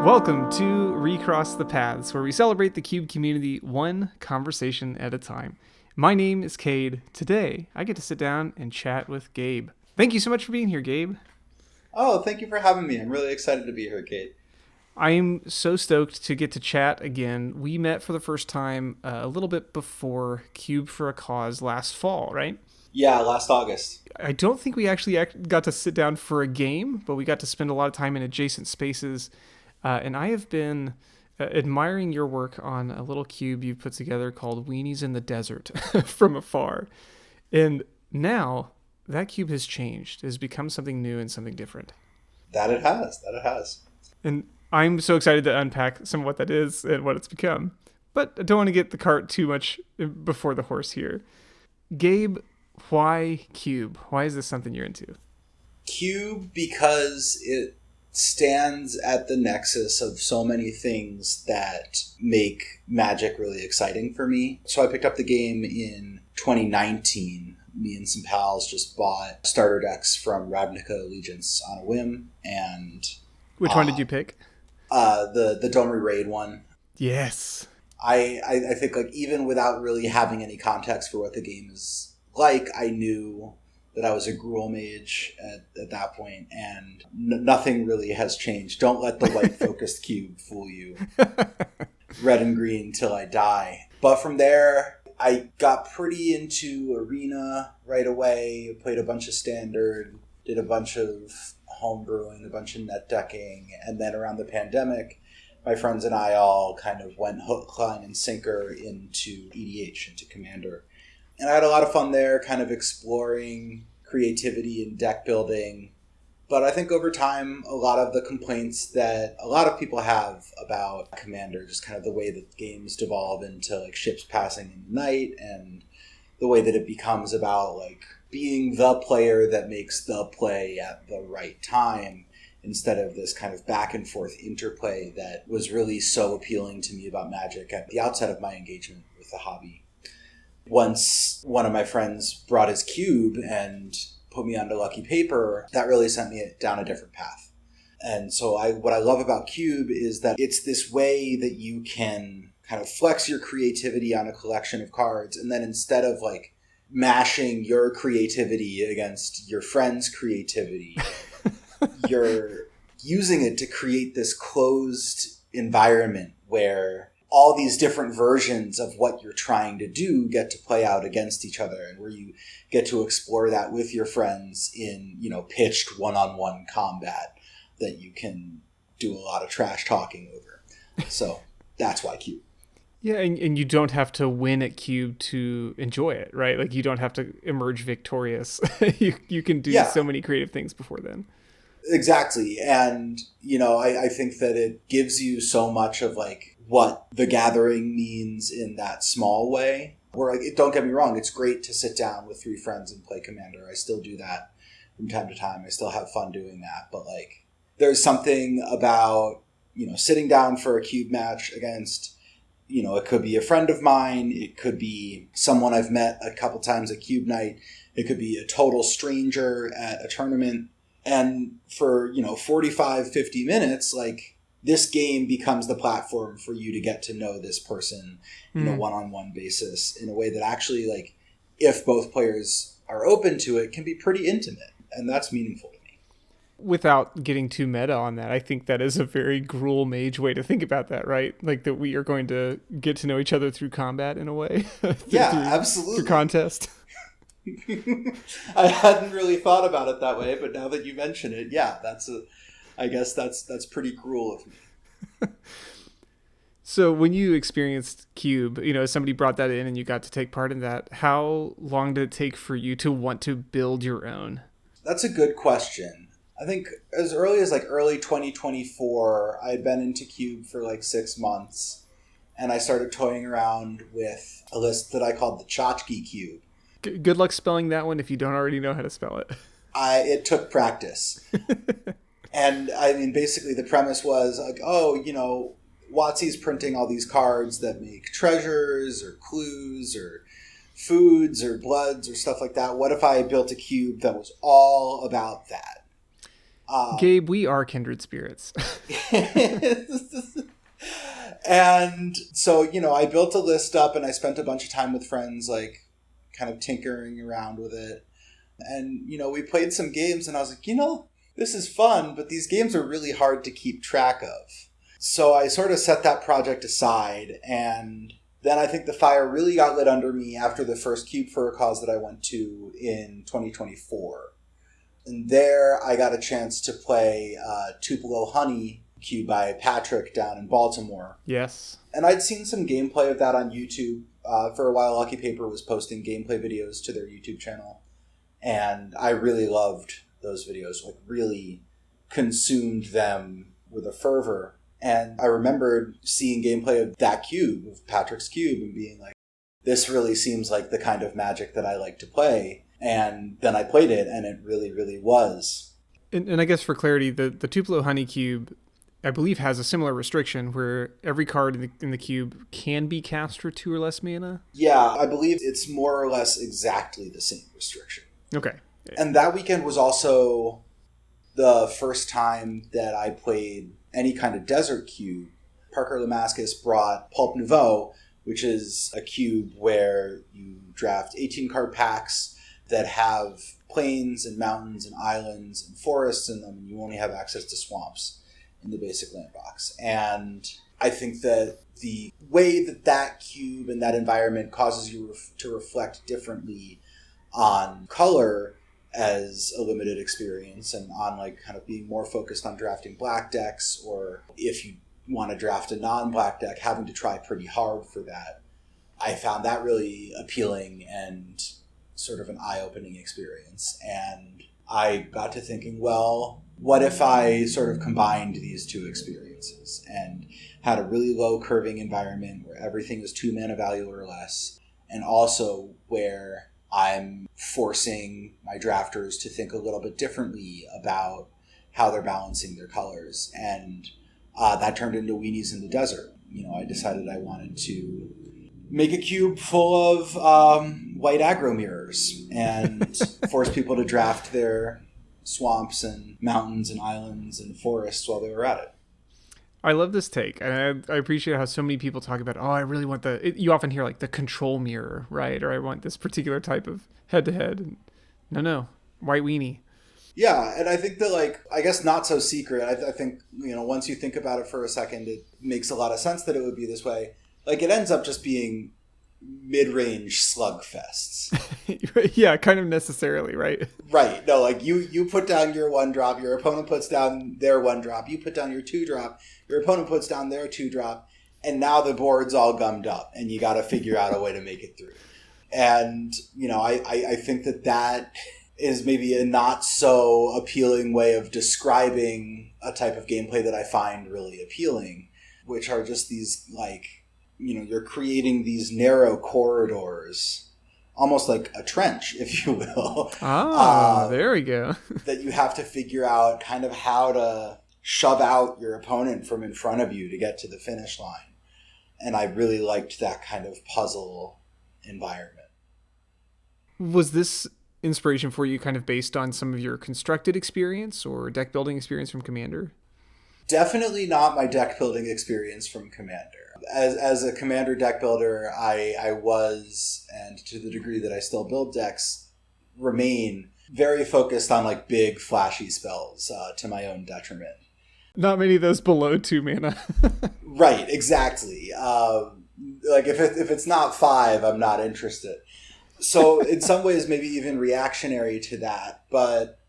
Welcome to Recross the Paths, where we celebrate the Cube community one conversation at a time. My name is Cade. Today, I get to sit down and chat with Gabe. Thank you so much for being here, Gabe. Oh, thank you for having me. I'm really excited to be here, Kate. I am so stoked to get to chat again. We met for the first time a little bit before Cube for a Cause last fall, right? Yeah, last August. I don't think we actually got to sit down for a game, but we got to spend a lot of time in adjacent spaces. And I have been admiring your work on a little cube you put together called Weenies in the Desert from afar. And now that cube has changed, has become something new and something different. That it has. That it has. And I'm so excited to unpack some of what that is and what it's become. But I don't want to get the cart too much before the horse here. Gabe, why cube? Why is this something you're into? Cube because it stands at the nexus of so many things that make Magic really exciting for me. So I picked up the game in 2019. Me and some pals just bought starter decks from Ravnica Allegiance on a whim. And which one did you pick? The Domri Raid one. Yes. I think like even without really having any context for what the game is like, I knew that I was a Gruul mage at that point, and nothing really has changed. Don't let the white focused cube fool you. Red and green till I die. But from there, I got pretty into Arena right away, played a bunch of Standard, did a bunch of homebrewing, a bunch of net decking, and then around the pandemic, my friends and I all kind of went hook, line, and sinker into EDH, into Commander. And I had a lot of fun there, kind of exploring creativity and deck building. But I think over time, a lot of the complaints that a lot of people have about Commander, just kind of the way that games devolve into like ships passing in the night, and the way that it becomes about like being the player that makes the play at the right time, instead of this kind of back and forth interplay that was really so appealing to me about Magic at the outset of my engagement with the hobby. Once one of my friends brought his cube and put me onto Lucky Paper, that really sent me down a different path. And so what I love about Cube is that it's this way that you can kind of flex your creativity on a collection of cards, and then instead of like mashing your creativity against your friend's creativity, you're using it to create this closed environment where all these different versions of what you're trying to do get to play out against each other, and where you get to explore that with your friends in, pitched one-on-one combat that you can do a lot of trash talking over. So that's why Cube. Yeah, and you don't have to win at Cube to enjoy it, right? Like you don't have to emerge victorious. you can do so many creative things before then. Exactly. And, I think that it gives you so much of like what the gathering means in that small way. Where, like, don't get me wrong, it's great to sit down with 3 friends and play Commander. I still do that from time to time. I still have fun doing that. But like, there's something about, sitting down for a Cube match against, it could be a friend of mine. It could be someone I've met a couple times at Cube Night. It could be a total stranger at a tournament. And for, 45, 50 minutes, like, this game becomes the platform for you to get to know this person in a one-on-one basis in a way that actually, like, if both players are open to it, can be pretty intimate. And that's meaningful to me. Without getting too meta on that, I think that is a very Gruul mage way to think about that, right? Like that we are going to get to know each other through combat in a way. Absolutely. Through contest. I hadn't really thought about it that way, but now that you mention it, I guess that's pretty cruel of me. So when you experienced Cube, somebody brought that in and you got to take part in that, how long did it take for you to want to build your own? That's a good question. I think as early as like early 2024, I had been into Cube for like 6 months, and I started toying around with a list that I called the Tchotchke Cube. Good luck spelling that one if you don't already know how to spell it. It took practice. And I mean, basically the premise was like, WotC's printing all these cards that make treasures or clues or foods or bloods or stuff like that. What if I built a cube that was all about that? Gabe, we are kindred spirits. And so, I built a list up and I spent a bunch of time with friends, like kind of tinkering around with it. And, we played some games and I was like, this is fun, but these games are really hard to keep track of. So I sort of set that project aside, and then I think the fire really got lit under me after the first Cube for a Cause that I went to in 2024. And there I got a chance to play Tupelo Honey Cube by Patrick down in Baltimore. Yes. And I'd seen some gameplay of that on YouTube. For a while, Lucky Paper was posting gameplay videos to their YouTube channel. And I really loved those videos, like really consumed them with a fervor. And I remembered seeing gameplay of that cube, of Patrick's cube, and being like, this really seems like the kind of Magic that I like to play. And then I played it, and it really, really was. And I guess for clarity, the Tupelo Honey Cube, I believe, has a similar restriction where every card in the cube can be cast for 2 or less mana. Yeah, I believe it's more or less exactly the same restriction. Okay. And that weekend was also the first time that I played any kind of desert cube. Parker Lamascus brought Pulp Nouveau, which is a cube where you draft 18 card packs that have plains and mountains and islands and forests in them, and you only have access to swamps in the basic land box. And I think that the way that cube and that environment causes you to reflect differently on color as a limited experience, and on like kind of being more focused on drafting black decks, or if you want to draft a non-black deck, having to try pretty hard for that. I found that really appealing and sort of an eye-opening experience. And I got to thinking, well, what if I sort of combined these two experiences and had a really low curving environment where everything is 2 mana value or less, and also where I'm forcing my drafters to think a little bit differently about how they're balancing their colors. And that turned into Weenies in the Desert. I decided I wanted to make a cube full of white aggro mirrors and force people to draft their swamps and mountains and islands and forests while they were at it. I love this take, and I appreciate how so many people talk about, I really want you often hear like the control mirror, right? Or I want this particular type of head-to-head. No, white weenie. Yeah, and I think that, like, I guess not so secret. I think, once you think about it for a second, it makes a lot of sense that it would be this way. Like, it ends up just being mid-range slugfests. Yeah, kind of necessarily, right? Right. No, like, you put down your 1-drop, your opponent puts down their 1-drop, you put down your 2-drop, your opponent puts down their 2-drop, and now the board's all gummed up, and you got to figure out a way to make it through. And, I think that is maybe a not so appealing way of describing a type of gameplay that I find really appealing, which are just these, like, you're creating these narrow corridors, almost like a trench, if you will. There we go. That you have to figure out kind of how to shove out your opponent from in front of you to get to the finish line. And I really liked that kind of puzzle environment. Was this inspiration for you kind of based on some of your constructed experience or deck building experience from Commander? Definitely not my deck building experience from Commander. As a Commander deck builder, I was, and to the degree that I still build decks, remain very focused on like big flashy spells to my own detriment. Not many of those below 2 mana. Right, exactly. Like if it's not 5, I'm not interested. So in some ways, maybe even reactionary to that, but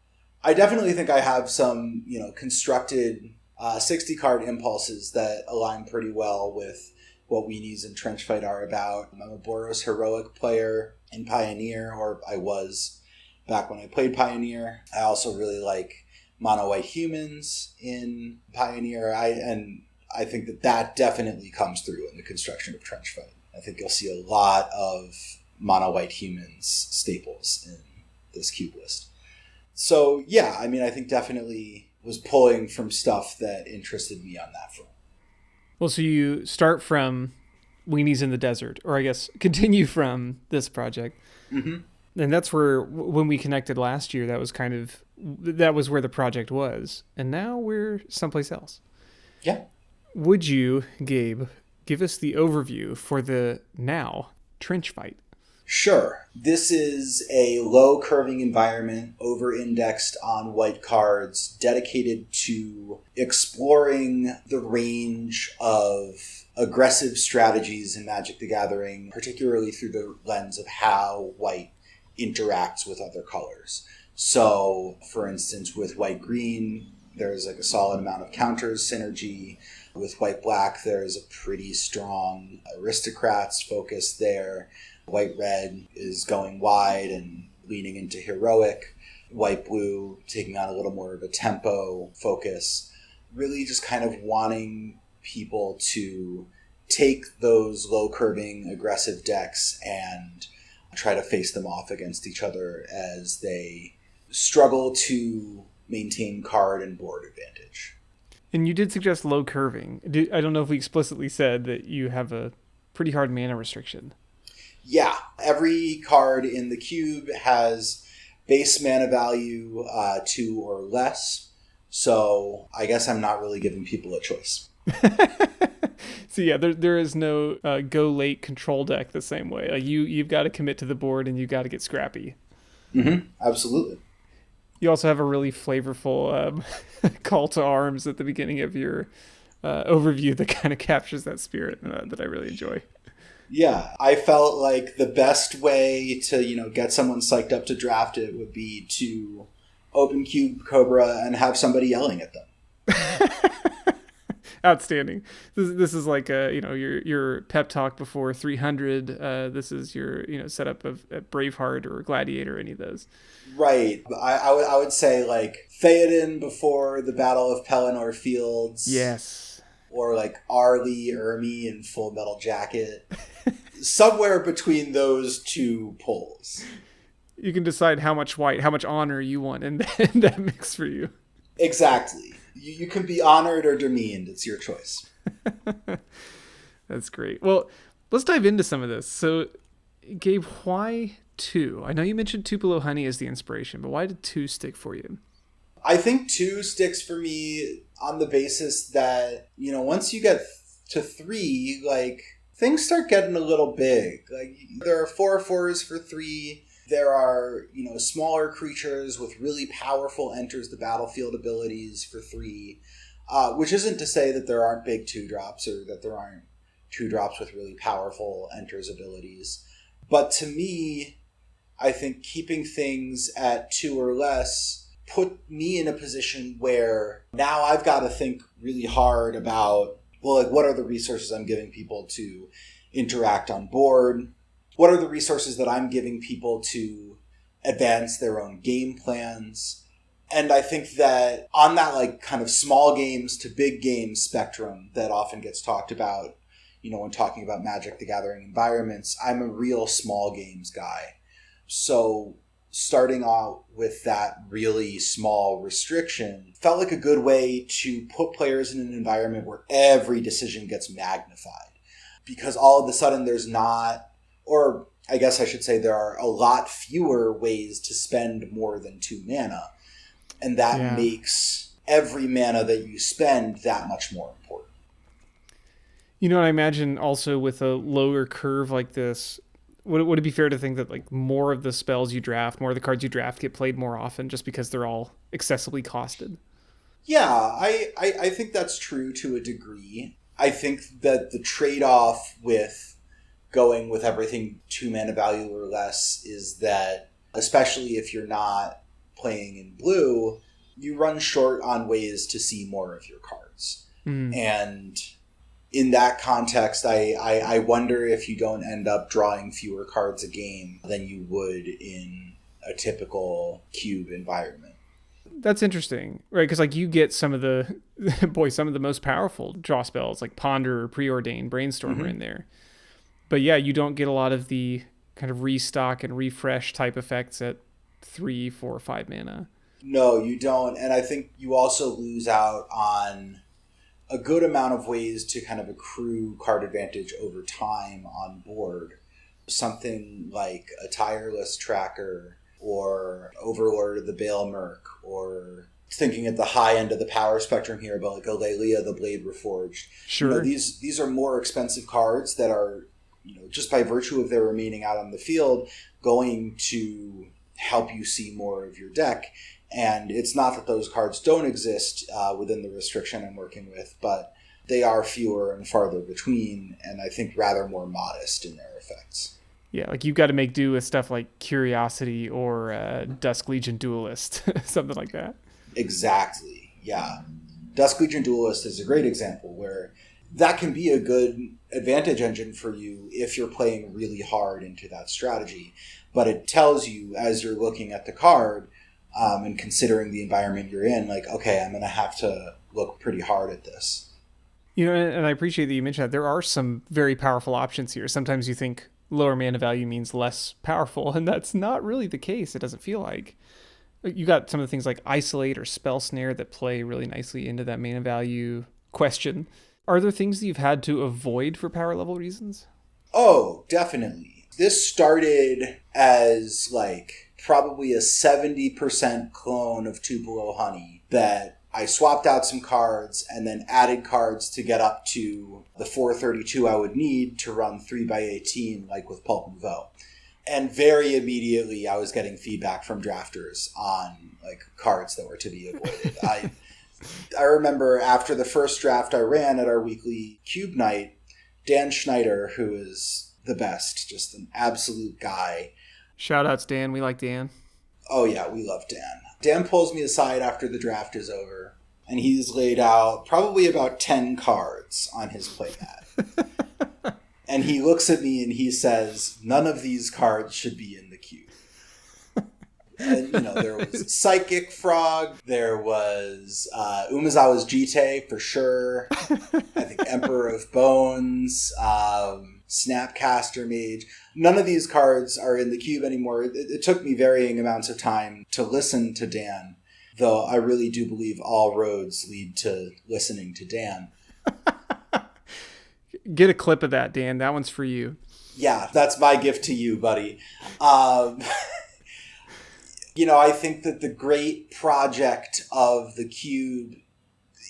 I definitely think I have some, constructed 60-card impulses that align pretty well with what Weenies and Trenchfight are about. I'm a Boros Heroic player in Pioneer, or I was back when I played Pioneer. I also really like Mono White Humans in Pioneer, I think that definitely comes through in the construction of Trenchfight. I think you'll see a lot of Mono White Humans staples in this cube list. So yeah, I think definitely was pulling from stuff that interested me on that front. Well, so you start from Weenies in the Desert, or I guess continue from this project. Mm-hmm. And that's where, when we connected last year, that was kind of that was where the project was, and now we're someplace else. Yeah. Would you, Gabe, give us the overview for the now Trenchfight? Sure. This is a low curving environment over indexed on white cards dedicated to exploring the range of aggressive strategies in Magic the Gathering, particularly through the lens of how white interacts with other colors. So, for instance, with white-green, there's like a solid amount of counters synergy. With white-black, there's a pretty strong aristocrats focus there. White-red is going wide and leaning into heroic. White-blue taking on a little more of a tempo focus. Really just kind of wanting people to take those low-curving aggressive decks and try to face them off against each other as they struggle to maintain card and board advantage. And you did suggest low curving. I don't know if we explicitly said that you have a pretty hard mana restriction. Yeah, every card in the cube has base mana value 2 or less. So I guess I'm not really giving people a choice. So yeah, there is no go late control deck the same way. Like you've got to commit to the board and you've got to get scrappy. Mm-hmm. Absolutely. You also have a really flavorful call to arms at the beginning of your overview that kind of captures that spirit that I really enjoy. Yeah, I felt like the best way to, get someone psyched up to draft it would be to open Cube Cobra and have somebody yelling at them. Outstanding. This is like your pep talk before 300. This is your setup of Braveheart or Gladiator, any of those. Right. I would say like Theoden before the Battle of Pelennor Fields. Yes. Or like Arlie Ermy in Full Metal Jacket. Somewhere between those two poles. You can decide how much white, how much honor you want in that mix for you. Exactly. You can be honored or demeaned. It's your choice. That's great. Well, let's dive into some of this. So, Gabe, why 2? I know you mentioned Tupelo Honey as the inspiration, but why did 2 stick for you? I think 2 sticks for me on the basis that, once you get to 3, like, things start getting a little big. Like, there are 4/4s for 3. There are, smaller creatures with really powerful enters the battlefield abilities for 3, which isn't to say that there aren't big 2-drops or that there aren't 2-drops with really powerful enters abilities. But to me, I think keeping things at 2 or less put me in a position where now I've got to think really hard about, what are the resources I'm giving people to interact on board? What are the resources that I'm giving people to advance their own game plans? And I think that on that kind of small games to big games spectrum that often gets talked about, when talking about Magic the Gathering environments, I'm a real small games guy. So starting out with that really small restriction felt like a good way to put players in an environment where every decision gets magnified. Because all of a sudden there's not, or I guess I should say there are a lot fewer ways to spend more than 2 mana. And that makes every mana that you spend that much more important. And I imagine also with a lower curve like this, would it be fair to think that more of the spells you draft, more of the cards you draft get played more often just because they're all excessively costed? Yeah, I think that's true to a degree. I think that the trade-off with going with everything 2 mana value or less is that, especially if you're not playing in blue, you run short on ways to see more of your cards. And in that context, I wonder if you don't end up drawing fewer cards a game than you would in a typical cube environment. That's interesting, right? Because you get some of the most powerful draw spells like Ponder, Preordain, Brainstormer in there. But yeah, you don't get a lot of the kind of restock and refresh type effects at 3, 4, 5 mana. No, you don't. And I think you also lose out on a good amount of ways to kind of accrue card advantage over time on board. Something like a tireless tracker or Overlord of the Bale Merc, or thinking at the high end of the power spectrum here about like Alelia the Blade Reforged. Sure. You know, these are more expensive cards that are, you know, just by virtue of their remaining out on the field, going to help you see more of your deck. And it's not that those cards don't exist within the restriction I'm working with, but they are fewer and farther between, and I think rather more modest in their effects. Yeah, like you've got to make do with stuff like Curiosity or Dusk Legion Duelist, something like that. Exactly, yeah. Dusk Legion Duelist is a great example where that can be a good advantage engine for you if you're playing really hard into that strategy. But it tells you as you're looking at the card and considering the environment you're in, like, okay, I'm going to have to look pretty hard at this. You know, and I appreciate that you mentioned that. There are some very powerful options here. Sometimes you think lower mana value means less powerful, and that's not really the case. It doesn't feel like. You got some of the things like Isolate or Spell Snare that play really nicely into that mana value question. Are there things that you've had to avoid for power level reasons? Oh, definitely. This started as like probably a 70% clone of Tupelo Honey that I swapped out some cards and then added cards to get up to the 432 I would need to run 3x18 like with Pulp Nouveau. And very immediately I was getting feedback from drafters on like cards that were to be avoided. I remember after the first draft I ran at our weekly Cube night, Dan Schneider, who is the best, just an absolute guy. Shout outs, Dan. We like Dan. Oh yeah, we love Dan. Dan pulls me aside after the draft is over, and he's laid out probably about 10 cards on his playmat. And he looks at me and he says, none of these cards should be in the cube. And, you know, there was Psychic Frog, there was Umezawa's Jite for sure, I think Emperor of Bones, Snapcaster Mage. None of these cards are in the cube anymore. It took me varying amounts of time to listen to Dan, though I really do believe all roads lead to listening to Dan. Get a clip of that, Dan. That one's for you. Yeah, that's my gift to you, buddy. You know, I think that the great project of the cube,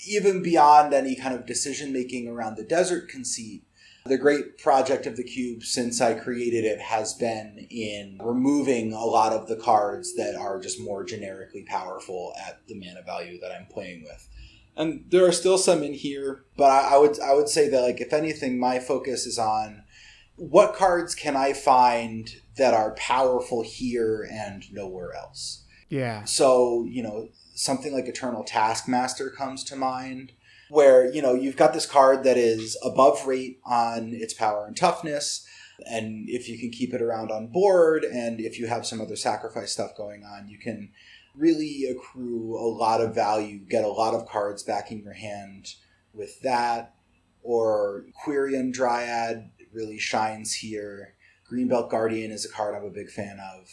even beyond any kind of decision-making around the desert conceit, the great project of the cube since I created it has been in removing a lot of the cards that are just more generically powerful at the mana value that I'm playing with. And there are still some in here, but I would say that, like, if anything, my focus is on what cards can I find that are powerful here and nowhere else. Yeah. So, you know, something like Eternal Taskmaster comes to mind, where, you know, you've got this card that is above rate on its power and toughness, and if you can keep it around on board, and if you have some other sacrifice stuff going on, you can really accrue a lot of value, get a lot of cards back in your hand with that. Or Quirion Dryad really shines here. Greenbelt Guardian is a card I'm a big fan of.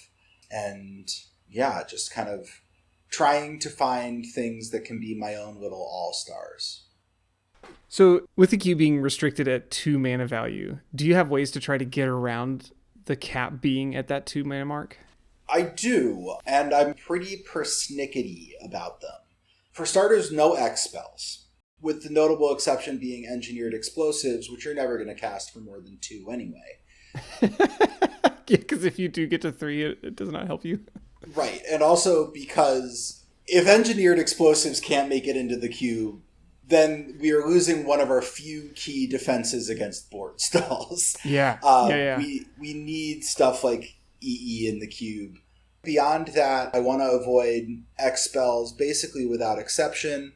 And yeah, just kind of trying to find things that can be my own little all-stars. So with the cube being restricted at 2 mana value, do you have ways to try to get around the cap being at that 2 mana mark? I do, and I'm pretty persnickety about them. For starters, no X spells, with the notable exception being Engineered Explosives, which you're never going to cast for more than 2 anyway. Yeah, because if you do get to 3, it does not help you. Right, and also because if Engineered Explosives can't make it into the cube, then we are losing one of our few key defenses against board stalls. Yeah, We need stuff like EE in the cube. Beyond that, I want to avoid X spells basically without exception.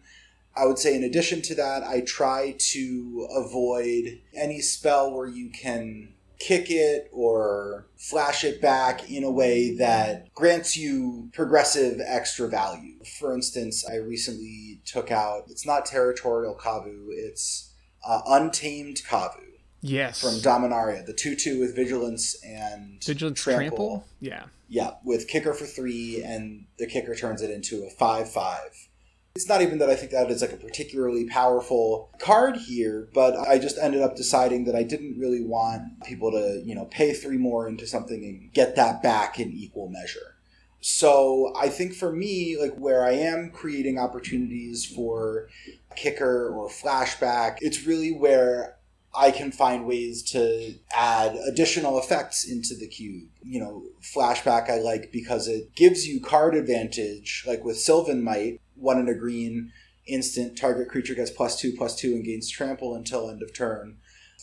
I would say in addition to that, I try to avoid any spell where you can kick it or flash it back in a way that grants you progressive extra value. For instance, I recently took out, it's not Territorial Kavu, it's Untamed Kavu. Yes. From Dominaria, the 2/2 with Vigilance and Trample? Yeah. Yeah, with Kicker for 3, and the Kicker turns it into a 5/5. It's not even that I think that is like a particularly powerful card here, but I just ended up deciding that I didn't really want people to, you know, pay 3 more into something and get that back in equal measure. So I think for me, like where I am creating opportunities for kicker or flashback, it's really where I can find ways to add additional effects into the cube. You know, flashback I like because it gives you card advantage, like with Sylvan Might, 1 and a green, instant, target creature gets +2/+2 and gains trample until end of turn.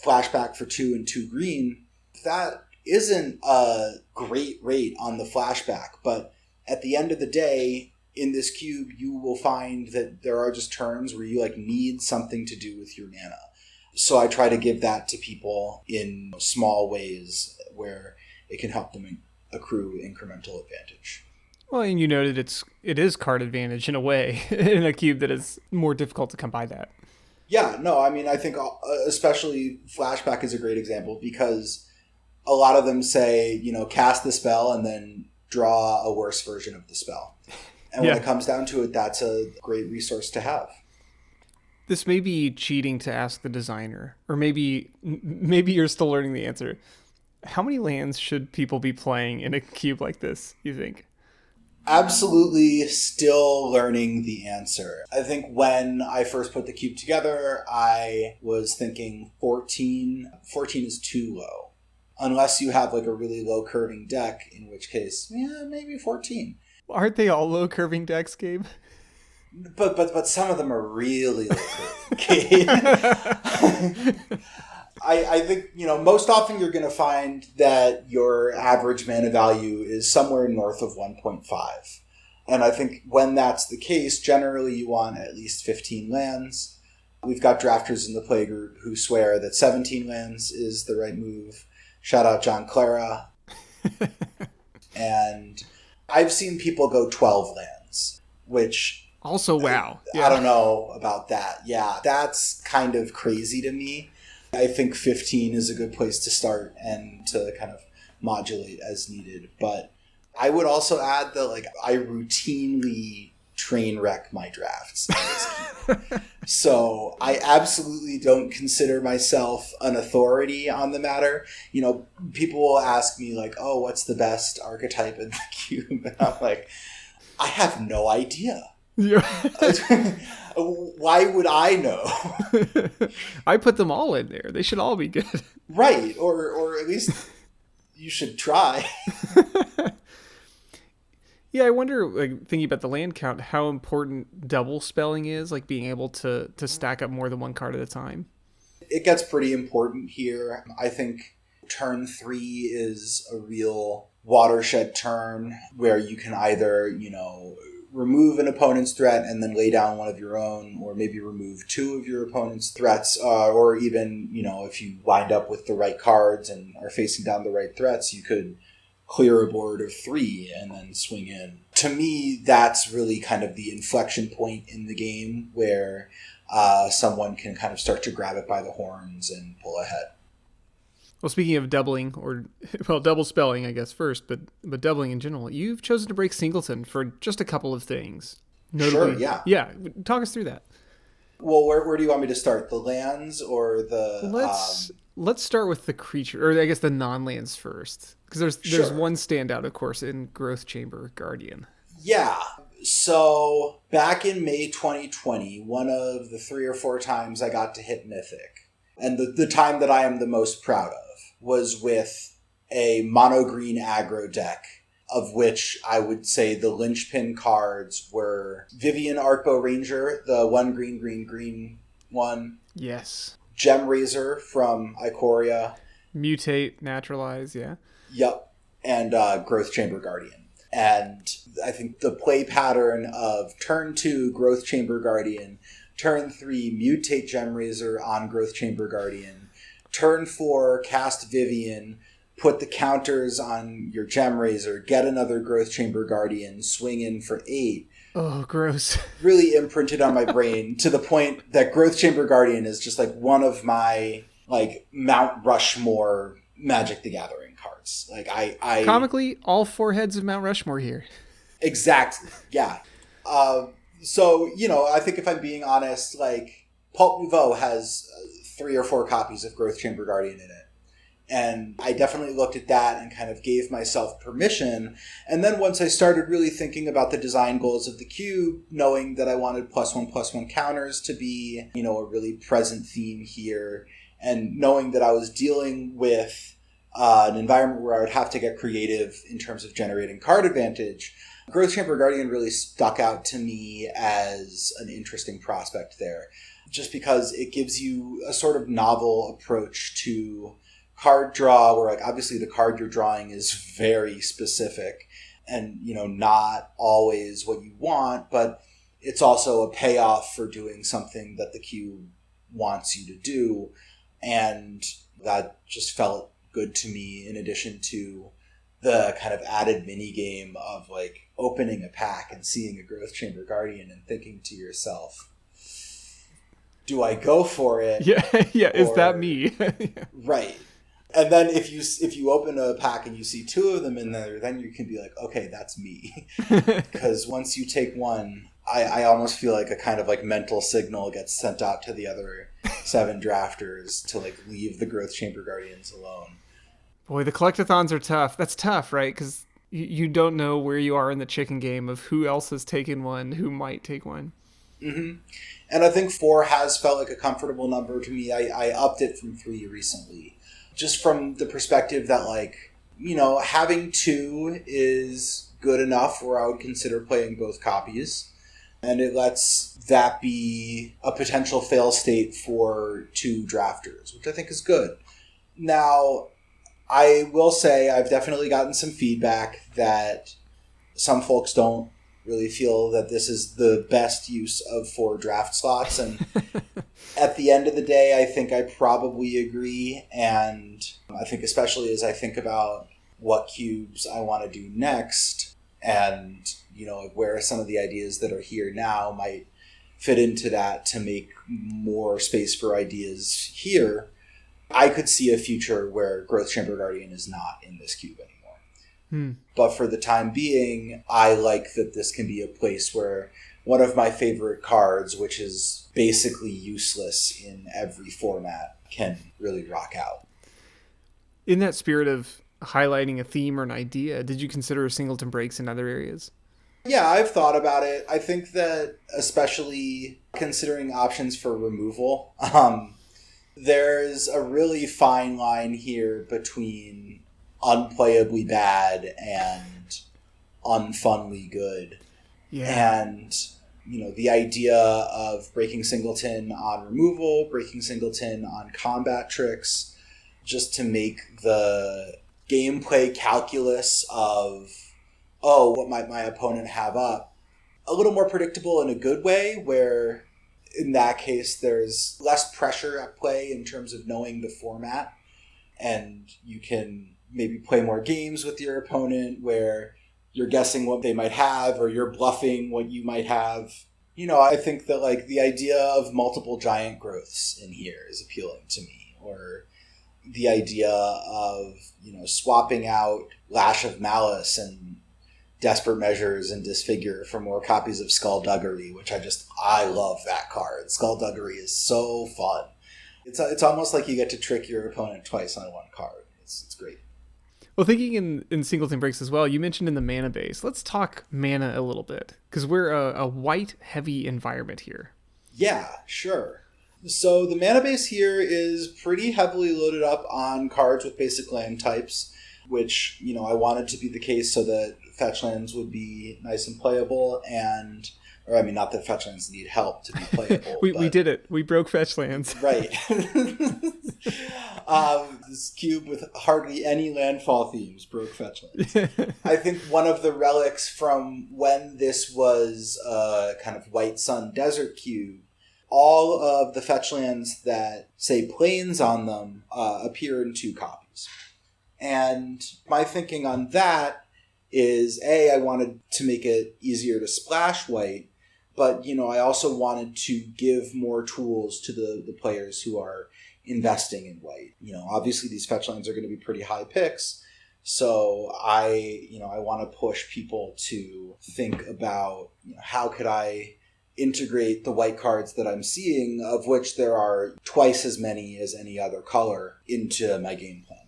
Flashback for 2 and 2 green. That isn't a great rate on the flashback, but at the end of the day, in this cube, you will find that there are just turns where you like need something to do with your mana. So I try to give that to people in small ways where it can help them accrue incremental advantage. Well, and you noted it is card advantage in a way in a cube that is more difficult to come by that. Yeah, no, I mean, I think especially flashback is a great example because a lot of them say, you know, cast the spell and then draw a worse version of the spell. And when it comes down to it, that's a great resource to have. This may be cheating to ask the designer, or maybe you're still learning the answer. How many lands should people be playing in a cube like this, you think? Absolutely still learning the answer. I think when I first put the cube together, I was thinking 14. 14 is too low. Unless you have like a really low curving deck, in which case, yeah, maybe 14. Aren't they all low curving decks, Gabe? But some of them are really low curving. I think, you know, most often you're going to find that your average mana value is somewhere north of 1.5. And I think when that's the case, generally you want at least 15 lands. We've got drafters in the playgroup who swear that 17 lands is the right move. Shout out John Clara. And I've seen people go 12 lands, which... Also, wow. I don't know about that. Yeah, that's kind of crazy to me. I think 15 is a good place to start and to kind of modulate as needed. But I would also add that like I routinely train wreck my drafts. So I absolutely don't consider myself an authority on the matter. You know, people will ask me like, oh, what's the best archetype in the cube? And I'm like, I have no idea. Why would I know? I put them all in there. They should all be good. Right. Or at least you should try. Yeah, I wonder, like, thinking about the land count, how important double spelling is, like being able to stack up more than one card at a time. It gets pretty important here. I think turn 3 is a real watershed turn where you can either, you know, remove an opponent's threat and then lay down one of your own, or maybe remove 2 of your opponent's threats, or even, you know, if you wind up with the right cards and are facing down the right threats, you could clear a board of 3 and then swing in. To me, that's really kind of the inflection point in the game where someone can kind of start to grab it by the horns and pull ahead. Well, speaking of doubling, or, well, double spelling, I guess, first, but doubling in general, you've chosen to break Singleton for just a couple of things. Notably, sure, yeah. Yeah, talk us through that. Well, where do you want me to start? The lands or the... Let's start with the creature, or I guess the non-lands first. Because there's one standout, of course, in Growth Chamber Guardian. Yeah. So, back in May 2020, one of the 3 or 4 times I got to hit Mythic, and the time that I am the most proud of, was with a mono-green aggro deck, of which I would say the linchpin cards were Vivian Arcbow Ranger, the 1 green one. Yes. Gem Razor from Ikoria. Mutate, Naturalize, yeah. Yep. And Growth Chamber Guardian. And I think the play pattern of turn 2, Growth Chamber Guardian, turn 3, Mutate Gem Razor on Growth Chamber Guardian, turn 4, cast Vivian, put the counters on your Gem Razor, get another Growth Chamber Guardian, swing in for 8. Oh, gross. Really imprinted on my brain to the point that Growth Chamber Guardian is just like one of my like Mount Rushmore Magic the Gathering cards. Like I comically, all 4 heads of Mount Rushmore here. Exactly. Yeah. So, you know, I think if I'm being honest, like Pulp Nouveau has 3 or 4 copies of Growth Chamber Guardian in it. And I definitely looked at that and kind of gave myself permission. And then once I started really thinking about the design goals of the cube, knowing that I wanted +1/+1 counters to be, a really present theme here, and knowing that I was dealing with an environment where I would have to get creative in terms of generating card advantage, Growth Chamber Guardian really stuck out to me as an interesting prospect there, just because it gives you a sort of novel approach to card draw, where obviously the card you're drawing is very specific and not always what you want, but it's also a payoff for doing something that the cube wants you to do, and that just felt good to me, in addition to the kind of added mini game of opening a pack and seeing a Growth Chamber Guardian and thinking to yourself, do I go for it? Yeah, is that me? Right. And then if you open a pack and you see two of them in there, then you can be like, okay, that's me. Because once you take one, I almost feel like a kind of mental signal gets sent out to the other 7 drafters to leave the Growth Chamber Guardians alone. Boy, the collectathons are tough. That's tough, right? Because you don't know where you are in the chicken game of who else has taken one, who might take one. Mm-hmm. And I think 4 has felt like a comfortable number to me. I upped it from 3 recently, just from the perspective that having 2 is good enough where I would consider playing both copies, and it lets that be a potential fail state for 2 drafters, which I think is good. Now, I will say I've definitely gotten some feedback that some folks don't really feel that this is the best use of 4 draft slots. And at the end of the day, I think I probably agree. And I think especially as I think about what cubes I want to do next, and, where some of the ideas that are here now might fit into that to make more space for ideas here, I could see a future where Growth Chamber Guardian is not in this cube anymore. But for the time being, I like that this can be a place where one of my favorite cards, which is basically useless in every format, can really rock out. In that spirit of highlighting a theme or an idea, did you consider singleton breaks in other areas? Yeah, I've thought about it. I think that especially considering options for removal, there's a really fine line here between unplayably bad and unfunly good. Yeah. And, the idea of breaking singleton on removal, breaking singleton on combat tricks, just to make the gameplay calculus of, what might my opponent have up, a little more predictable in a good way, where in that case there's less pressure at play in terms of knowing the format, and you can maybe play more games with your opponent where you're guessing what they might have or you're bluffing what you might have. I think that the idea of multiple giant growths in here is appealing to me, or the idea of swapping out Lash of Malice and Desperate Measures and Disfigure for more copies of Skullduggery, which I love that card. Skullduggery is so fun. It's almost like you get to trick your opponent twice on one card. It's great. Well, thinking in singleton breaks as well, you mentioned in the mana base. Let's talk mana a little bit, because we're a white-heavy environment here. Yeah, sure. So the mana base here is pretty heavily loaded up on cards with basic land types, which, I wanted to be the case so that fetch lands would be nice and playable, not that fetch lands need help to be playable. We did it. We broke fetch lands. Right. This cube with hardly any landfall themes broke fetch lands. I think one of the relics from when this was a kind of White Sun Desert cube, all of the fetch lands that say plains on them appear in 2 copies. And my thinking on that is, I wanted to make it easier to splash white, but, I also wanted to give more tools to the players who are investing in white. Obviously these fetch lands are going to be pretty high picks, so I want to push people to think about, how could I integrate the white cards that I'm seeing, of which there are twice as many as any other color, into my game plan.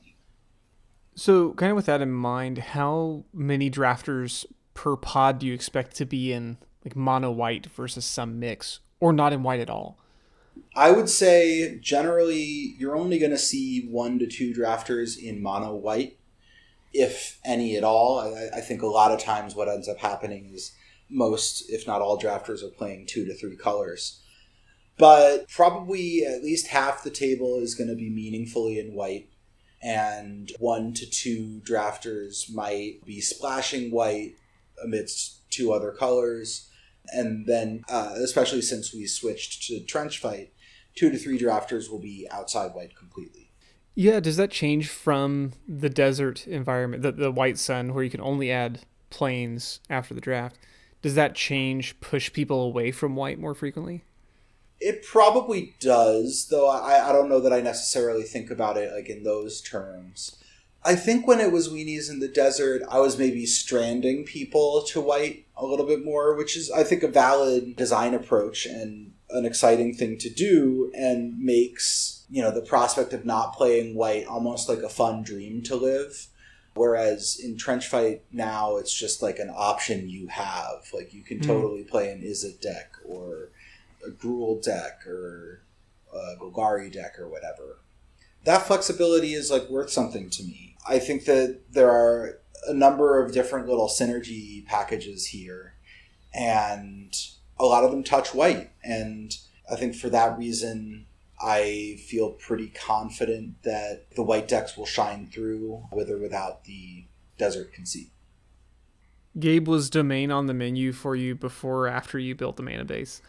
So, kind of with that in mind, how many drafters per pod do you expect to be in like mono white versus some mix, or not in white at all? I would say generally you're only going to see 1 to 2 drafters in mono white, if any at all. I think a lot of times what ends up happening is most, if not all, drafters are playing 2 to 3 colors. But probably at least half the table is going to be meaningfully in white, and 1 to 2 drafters might be splashing white amidst 2 other colors. And then, especially since we switched to Trenchfight, 2 to 3 drafters will be outside white completely. Yeah, does that change from the desert environment, the white sun, where you can only add planes after the draft? Does that change push people away from white more frequently? It probably does, though I don't know that I necessarily think about it like in those terms. I think when it was Weenies in the desert, I was maybe stranding people to white a little bit more, which is, I think, a valid design approach and an exciting thing to do, and makes, the prospect of not playing white almost like a fun dream to live. Whereas in Trenchfight now, it's just like an option you have. Like, you can totally play an Izzet deck or a Gruul deck or a Golgari deck or whatever. That flexibility is like worth something to me. I think that there are a number of different little synergy packages here, and a lot of them touch white. And I think for that reason, I feel pretty confident that the white decks will shine through with or without the desert conceit. Gabe, was Domain on the menu for you before or after you built the mana base?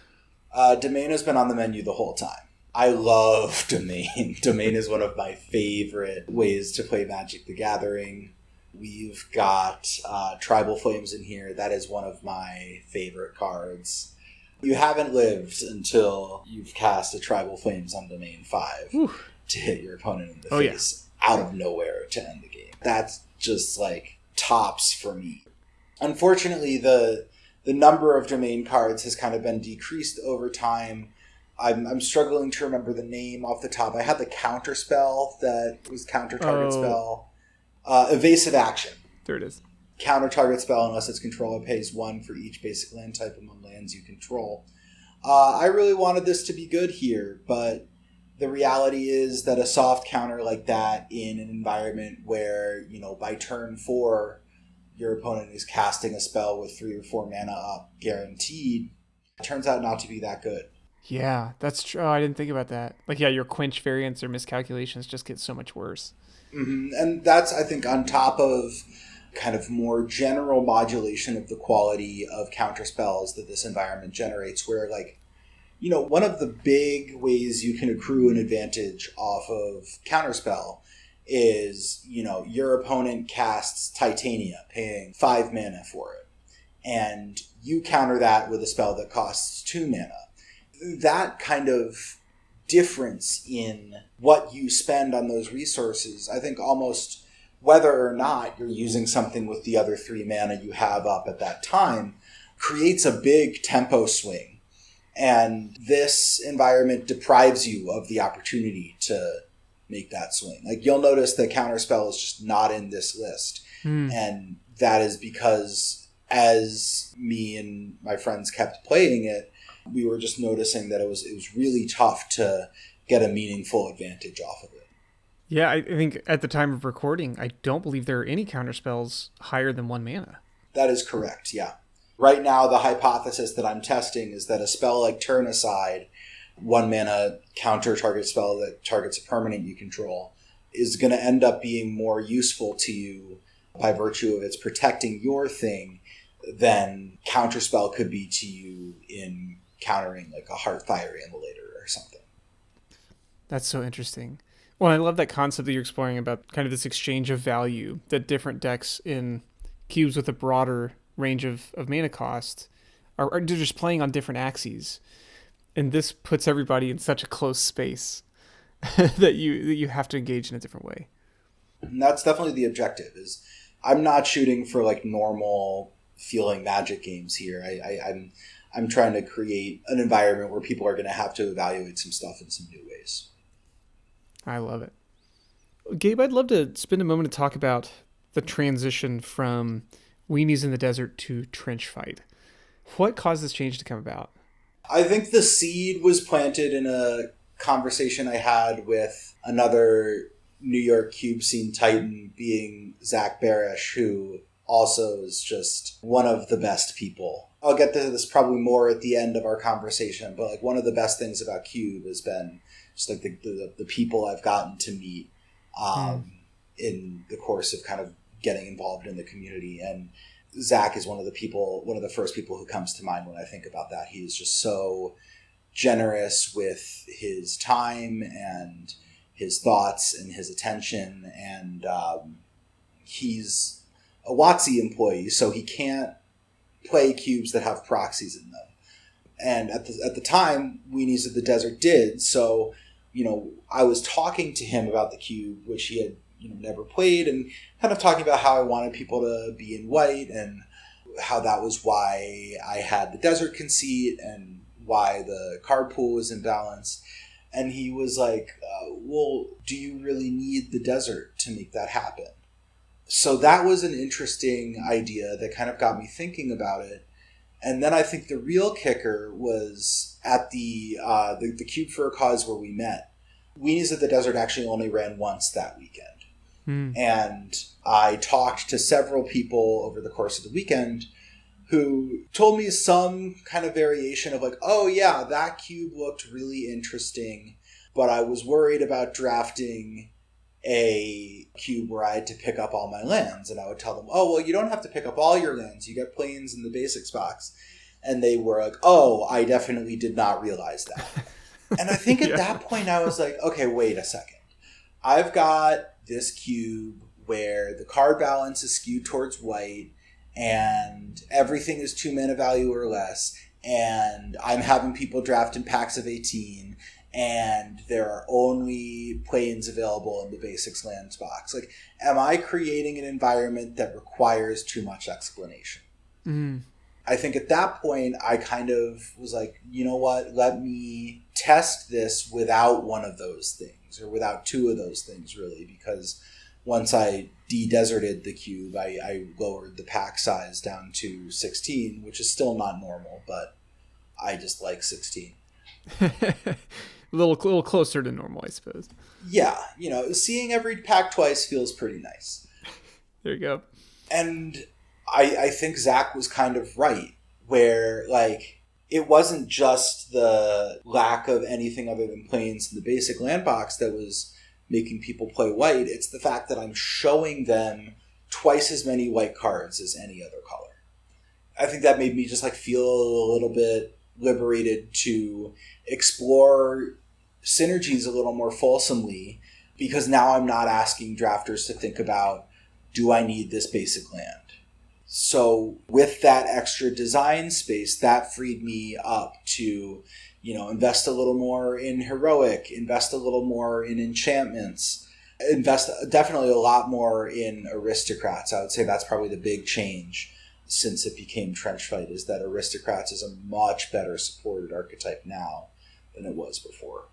Domain has been on the menu the whole time. I love Domain. Domain is one of my favorite ways to play Magic the Gathering. We've got Tribal Flames in here. That is one of my favorite cards. You haven't lived until you've cast a Tribal Flames on Domain 5 to hit your opponent in the face out of nowhere to end the game. That's just like tops for me. Unfortunately, the number of Domain cards has kind of been decreased over time. I'm struggling to remember the name off the top. I had the counter spell that was counter target spell. Evasive action. There it is. Counter target spell unless its controller pays 1 for each basic land type among lands you control. I really wanted this to be good here, but the reality is that a soft counter like that in an environment where, by turn 4, your opponent is casting a spell with 3 or 4 mana up guaranteed, it turns out not to be that good. Yeah, that's true. Oh, I didn't think about that. Like, yeah, your quench variants or miscalculations just get so much worse. Mm-hmm. And that's, I think, on top of kind of more general modulation of the quality of counterspells that this environment generates, where, like, one of the big ways you can accrue an advantage off of counterspell is, your opponent casts Titania, paying 5 mana for it, and you counter that with a spell that costs 2 mana. That kind of difference in what you spend on those resources, I think almost whether or not you're using something with the other 3 mana you have up at that time, creates a big tempo swing. And this environment deprives you of the opportunity to make that swing. Like, you'll notice that Counterspell is just not in this list. And that is because as me and my friends kept playing it, we were just noticing that it was really tough to get a meaningful advantage off of it. Yeah, I think at the time of recording, I don't believe there are any counterspells higher than 1 mana. That is correct, yeah. Right now, the hypothesis that I'm testing is that a spell like Turn Aside, 1 mana counter target spell that targets a permanent you control, is going to end up being more useful to you by virtue of its protecting your thing than Counterspell could be to you in countering like a Heartfire Immolator or something. That's so interesting. Well, I love that concept that you're exploring about kind of this exchange of value that different decks in cubes with a broader range of mana cost are just playing on different axes. And this puts everybody in such a close space that you have to engage in a different way. And that's definitely the objective. Is I'm not shooting for like normal feeling Magic games here. I'm trying to create an environment where people are going to have to evaluate some stuff in some new ways. I love it. Gabe, I'd love to spend a moment to talk about the transition from Weenies in the Desert to Trenchfight. What caused this change to come about? I think the seed was planted in a conversation I had with another New York cube scene titan, being Zach Barish, who also is just one of the best people. I'll get to this probably more at the end of our conversation, but like one of the best things about Cube has been just like the people I've gotten to meet in the course of kind of getting involved in the community. And Zach is one of the first people who comes to mind when I think about that. He is just so generous with his time and his thoughts and his attention. And he's a WotC employee, so he can't play cubes that have proxies in them. And at the time, Weenies of the Desert did. So, I was talking to him about the cube, which he had never played, and kind of talking about how I wanted people to be in white and how that was why I had the desert conceit and why the card pool was imbalanced. And he was like, well, do you really need the desert to make that happen? So that was an interesting idea that kind of got me thinking about it. And then I think the real kicker was at the Cube for a Cause where we met. Weenies of the Desert actually only ran once that weekend. And I talked to several people over the course of the weekend who told me some kind of variation of like, oh yeah, that cube looked really interesting, but I was worried about drafting a cube where I had to pick up all my lands. And I would tell them, oh, well, you don't have to pick up all your lands. You get planes in the basics box. And they were like, oh, I definitely did not realize that. And I think at that point I was like, okay, wait a second. I've got this cube where the card balance is skewed towards white and everything is 2 mana value or less. And I'm having people draft in packs of 18. And there are only planes available in the basics lands box. Like, am I creating an environment that requires too much explanation? I think at that point, I kind of was like, you know what? Let me test this without one of those things, or without two of those things, really, because once I de-deserted the cube, I lowered the pack size down to 16, which is still not normal, but I just like 16. A little closer to normal, I suppose. Yeah, seeing every pack twice feels pretty nice. There you go. And I think Zach was kind of right, where, like, it wasn't just the lack of anything other than planes in the basic land box that was making people play white. It's the fact that I'm showing them twice as many white cards as any other color. I think that made me just, like, feel a little bit liberated to explore synergies a little more fulsomely, because now I'm not asking drafters to think about, do I need this basic land? So with that extra design space, that freed me up to, invest a little more in heroic, invest a little more in enchantments, invest definitely a lot more in aristocrats. I would say that's probably the big change since it became Trenchfight, is that aristocrats is a much better supported archetype now than it was before.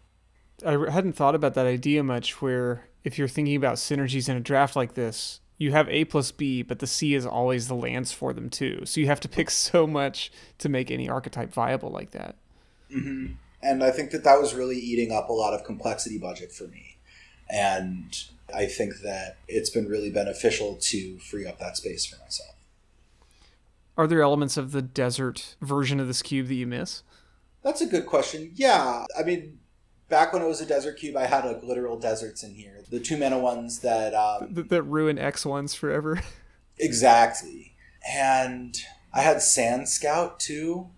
I hadn't thought about that idea much, where if you're thinking about synergies in a draft like this, you have A plus B, but the C is always the lands for them too. So you have to pick so much to make any archetype viable like that. Mm-hmm. And I think that was really eating up a lot of complexity budget for me. And I think that it's been really beneficial to free up that space for myself. Are there elements of the desert version of this cube that you miss? That's a good question. Yeah. I mean, back when it was a desert cube, I had like literal deserts in here. The 2 mana ones that that ruin X ones forever. Exactly. And I had Sand Scout too.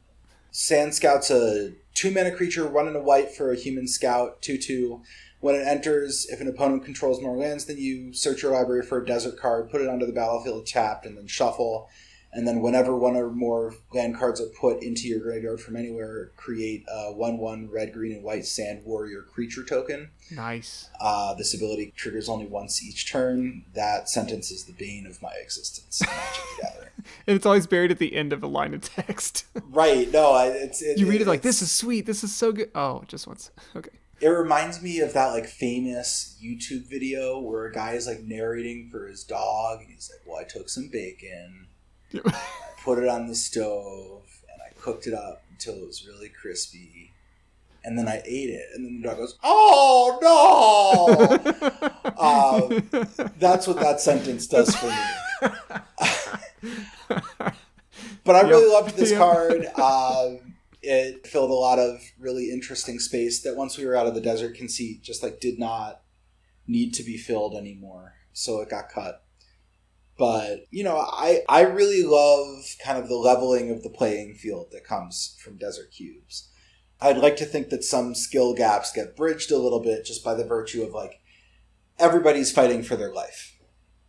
Sand Scout's a 2 mana creature, 1 and a white for a human scout, 2/2. When it enters, if an opponent controls more lands than you, search your library for a desert card, put it onto the battlefield tapped, and then shuffle. And then whenever one or more land cards are put into your graveyard from anywhere, create a 1/1 red, green, and white Sand Warrior creature token. Nice. This ability triggers only once each turn. That sentence is the bane of my existence. Magic the Gathering. And it's always buried at the end of a line of text. Right. No, you read it like, this is sweet. This is so good. Oh, just once. Okay. It reminds me of that like famous YouTube video where a guy is like narrating for his dog, and he's like, "Well, I took some bacon, I put it on the stove, and I cooked it up until it was really crispy, and then I ate it." And then the dog goes, "Oh no!" That's what that sentence does for me. But I really loved this card. It filled a lot of really interesting space that once we were out of the desert conceit just like did not need to be filled anymore. So it got cut. But, you know, I really love kind of the leveling of the playing field that comes from desert cubes. I'd like to think that some skill gaps get bridged a little bit just by the virtue of like everybody's fighting for their life.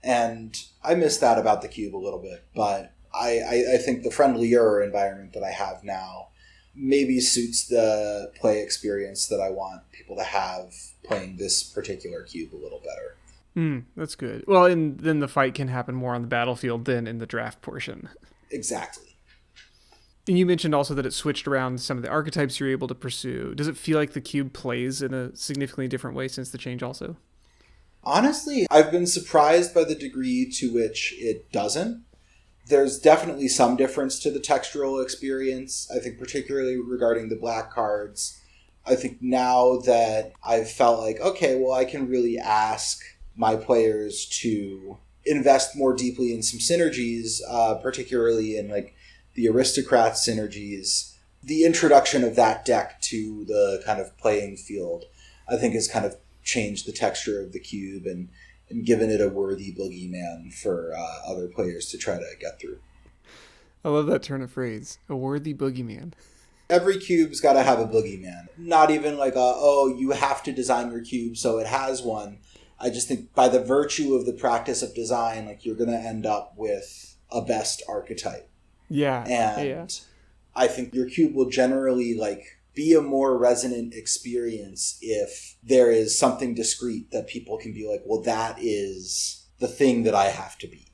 And I miss that about the cube a little bit. But I think the friendlier environment that I have now maybe suits the play experience that I want people to have playing this particular cube a little better. That's good. Well, and then the fight can happen more on the battlefield than in the draft portion. Exactly. And you mentioned also that it switched around some of the archetypes you're able to pursue. Does it feel like the cube plays in a significantly different way since the change also? Honestly, I've been surprised by the degree to which it doesn't. There's definitely some difference to the textural experience, I think particularly regarding the black cards. I think now that I've felt like, okay, well, I can really ask my players to invest more deeply in some synergies, particularly in like the aristocrat synergies. The introduction of that deck to the kind of playing field, I think has kind of changed the texture of the cube and given it a worthy boogeyman for other players to try to get through. I love that turn of phrase, a worthy boogeyman. Every cube's got to have a boogeyman. Not even like you have to design your cube so it has one. I just think by the virtue of the practice of design, like you're going to end up with a best archetype. Yeah. And I think your cube will generally like be a more resonant experience if there is something discrete that people can be like, well, that is the thing that I have to be.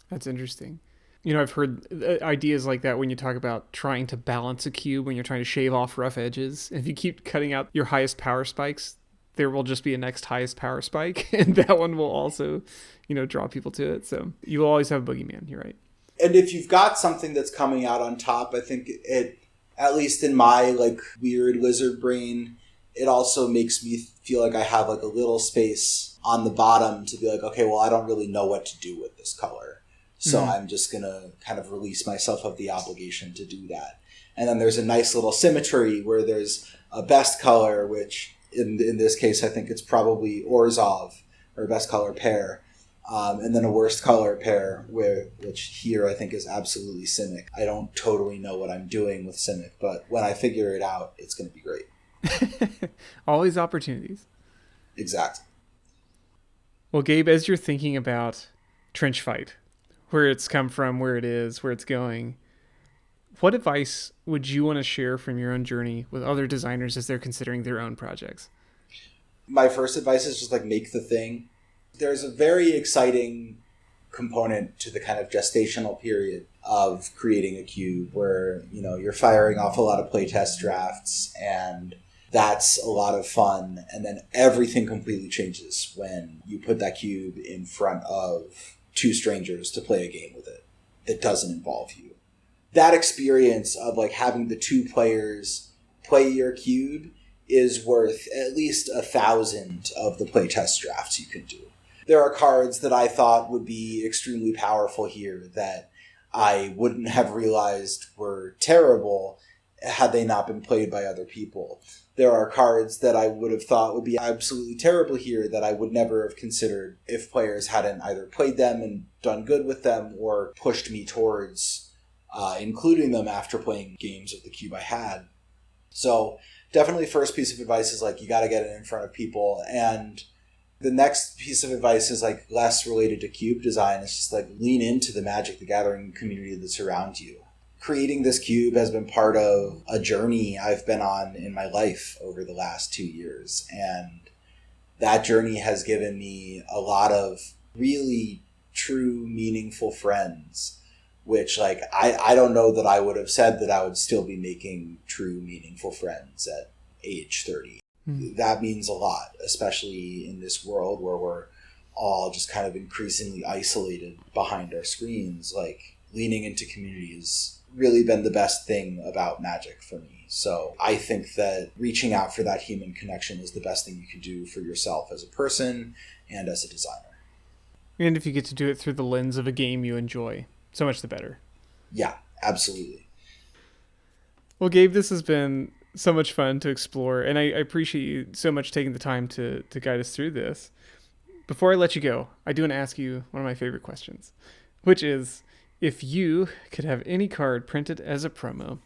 That's interesting. You know, I've heard ideas like that when you talk about trying to balance a cube, when you're trying to shave off rough edges. If you keep cutting out your highest power spikes, there will just be a next highest power spike, and that one will also, you know, draw people to it. So you will always have a boogeyman. You're right. And if you've got something that's coming out on top, I think it, at least in my like weird lizard brain, it also makes me feel like I have like a little space on the bottom to be like, okay, well, I don't really know what to do with this color. So I'm just going to kind of release myself of the obligation to do that. And then there's a nice little symmetry where there's a best color, which in this case, I think it's probably Orzhov, or best color pair. And then a worst color pair, which here I think is absolutely Simic. I don't totally know what I'm doing with Simic, but when I figure it out, it's going to be great. Always opportunities. Exactly. Well, Gabe, as you're thinking about Trenchfight, where it's come from, where it is, where it's going, what advice would you want to share from your own journey with other designers as they're considering their own projects? My first advice is just like make the thing. There's a very exciting component to the kind of gestational period of creating a cube where, you know, you're firing off a lot of playtest drafts, and that's a lot of fun. And then everything completely changes when you put that cube in front of two strangers to play a game with it that doesn't involve you. That experience of like having the two players play your cube is worth at least 1,000 of the playtest drafts you can do. There are cards that I thought would be extremely powerful here that I wouldn't have realized were terrible had they not been played by other people. There are cards that I would have thought would be absolutely terrible here that I would never have considered if players hadn't either played them and done good with them or pushed me towards including them after playing games of the cube I had. So definitely first piece of advice is like you got to get it in front of people. And the next piece of advice is like less related to cube design. It's just like lean into the Magic the Gathering community that surrounds you. Creating this cube has been part of a journey I've been on in my life over the last 2 years. And that journey has given me a lot of really true, meaningful friends, which like I don't know that I would have said that I would still be making true, meaningful friends at age 30. That means a lot, especially in this world where we're all just kind of increasingly isolated behind our screens. Like, leaning into community has really been the best thing about Magic for me. So I think that reaching out for that human connection is the best thing you can do for yourself as a person and as a designer. And if you get to do it through the lens of a game you enjoy, so much the better. Yeah, absolutely. Well, Gabe, this has been so much fun to explore, and I appreciate you so much taking the time to guide us through this. Before I let you go, I do want to ask you one of my favorite questions, which is, if you could have any card printed as a promo,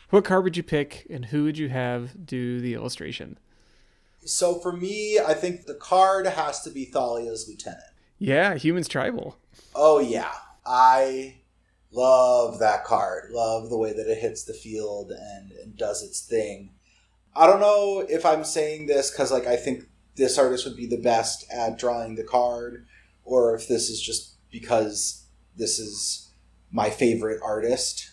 what card would you pick, and who would you have do the illustration? So for me, I think the card has to be Thalia's Lieutenant. Yeah, Humans Tribal. Oh, yeah. I love that card. Love the way that it hits the field and does its thing. I don't know if I'm saying this because, like, I think this artist would be the best at drawing the card, or if this is just because this is my favorite artist.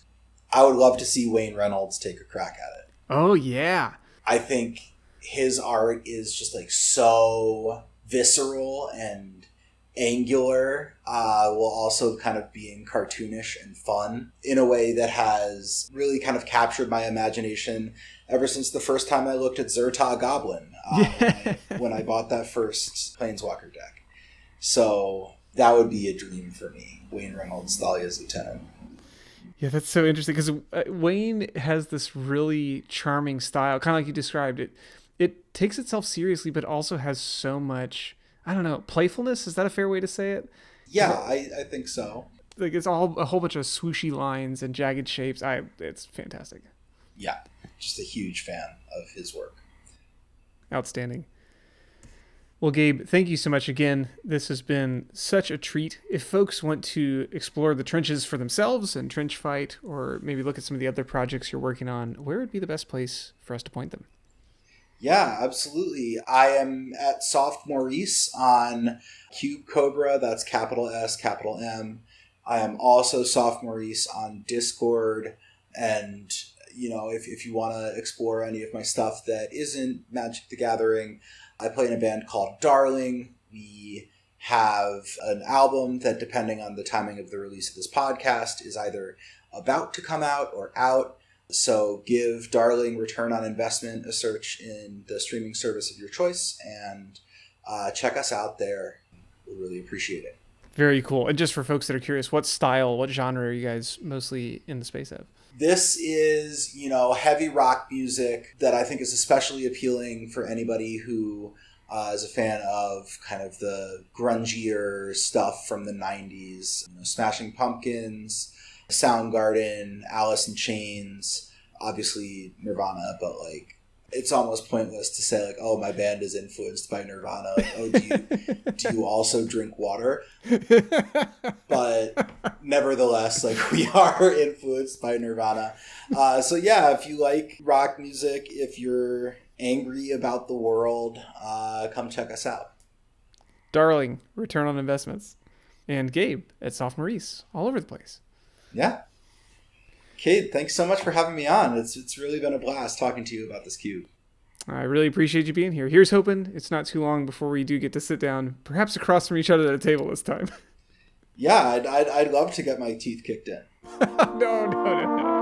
I would love to see Wayne Reynolds take a crack at it. Oh, yeah. I think his art is just, like, so visceral and angular, while also kind of being cartoonish and fun in a way that has really kind of captured my imagination ever since the first time I looked at Zerta Goblin when I bought that first Planeswalker deck. So that would be a dream for me, Wayne Reynolds, Thalia's Lieutenant. Yeah, that's so interesting because Wayne has this really charming style, kind of like you described it. It takes itself seriously, but also has so much, I don't know, playfulness. Is that a fair way to say it? Yeah, I think so. Like, it's all a whole bunch of swooshy lines and jagged shapes. It's fantastic. Yeah, just a huge fan of his work. Outstanding. Well, Gabe, thank you so much again. This has been such a treat. If folks want to explore the trenches for themselves and Trenchfight, or maybe look at some of the other projects you're working on, where would be the best place for us to point them? Yeah, absolutely. I am at Soft Maurice on Cube Cobra. That's capital S, capital M. I am also Soft Maurice on Discord. And, you know, if you want to explore any of my stuff that isn't Magic the Gathering, I play in a band called Darling. We have an album that, depending on the timing of the release of this podcast, is either about to come out or out. So give Darling Return on Investment a search in the streaming service of your choice and check us out there. We'll really appreciate it. Very cool. And just for folks that are curious, what style, what genre are you guys mostly in the space of? This is, you know, heavy rock music that I think is especially appealing for anybody who is a fan of kind of the grungier stuff from the 90s. You know, Smashing Pumpkins, Soundgarden, Alice in Chains, obviously Nirvana, but like it's almost pointless to say like, oh, my band is influenced by Nirvana. Like, oh, do you also drink water? But nevertheless, like we are influenced by Nirvana. So yeah, if you like rock music, if you're angry about the world, come check us out. Darling, Return on Investments. And Gabe at Soft Maurice, all over the place. Yeah. Kate, thanks so much for having me on. It's really been a blast talking to you about this cube. I really appreciate you being here. Here's hoping it's not too long before we do get to sit down, perhaps across from each other at a table this time. Yeah, I'd love to get my teeth kicked in. No.